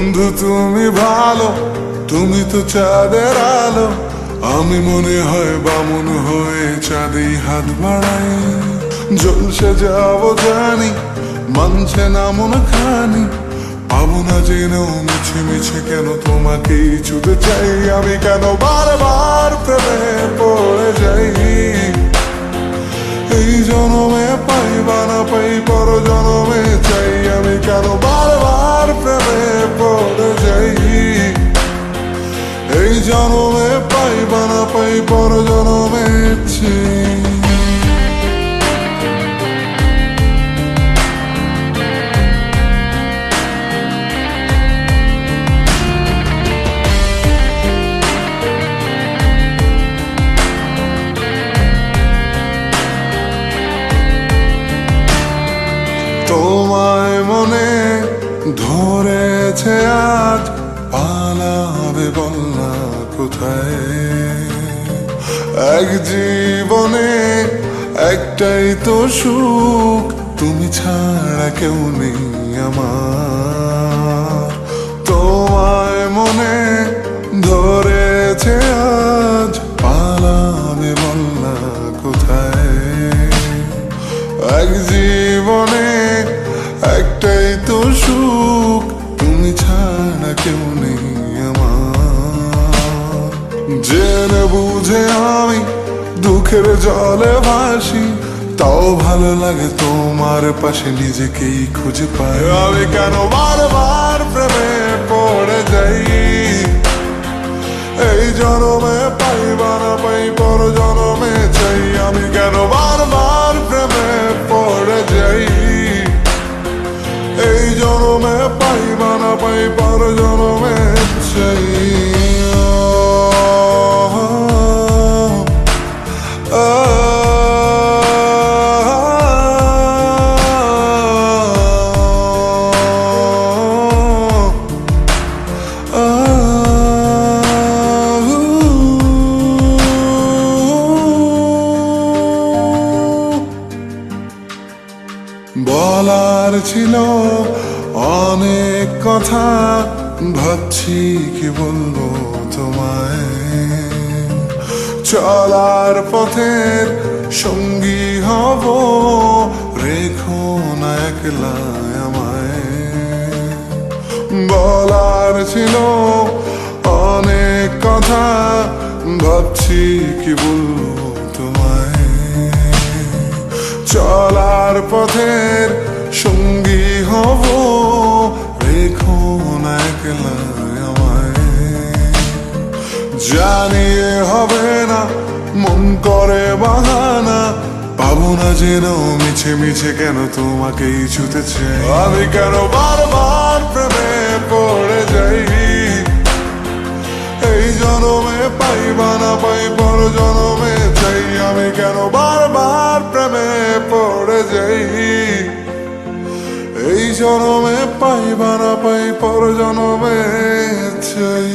বন্ধু তুমি ভালো, তুমি তো চাঁদের আলো। আমি মনে হয় বামুন হয়ে চাঁদে হাত বাড়াই। জলসে যাবো জানি, মানছে না মন খানি। পাবো না জেনেও মিছে মিছে কেন তোমাকে ছুতে চাই। আমি কেন বারবার প্রেমে পড়ে যাই। এই জনমে পাই বা না পাই, পর জনমে চাই। আমি কেন বারবার প্রেমে পড়ে যাই। এই জনমে পাই বা না পাই, পর জনমে চাই। তোমায় মনে ধরেছে আজ, পালাবে বল না কোথায়। এক জীবনে একটাই তো সুখ, তুমি ছাড়া কেউ নেই আমার। তোমায় মনে ধরেছে আজ, পালাবে বল না কোথায়। এক জীবনে একটাই তো সুখ, তুমি ছাড়া কেউ নেই আমার। জেনে বুঝে আমি দুঃখের জলে ভাসি, তাও ভালো লাগে তোমার পাশে নিজেকেই খুঁজে পাই। আমি কেন বারবার প্রেমে পড়ে যাই। এই জনমে পাই বা না পাই, পর জনমে চাই। আমি কেন বারবার প্রেমে পড়ে যাই। এই জনমে পাই বা না পাই, পর জনমে চাই। বলার ছিল অনেক কথা, ভাবছি কি বলবো তোমায়। চলার পথের সঙ্গী হব, রেখো না একলা আমায়। বলার ছিল অনেক কথা, ভাবছি কি বলবো তোমায়। চলার পথের সঙ্গী হব, রেখো না একলা আমায়। জানিয়ে হবে না, মন করে বাহানা। পাবো না যেন মিছে মিছে কেন তোমাকেই ছুতে চাই। আমি কেন বারবার প্রেমে পড়ে যাই। এই জনমে পাই বা না পাই, পর জনমে চাই। আমি কেন বারবার প্রেমে পড়ে যাই। এই জনমে পাই বা না পাই, পর জনমে চাই।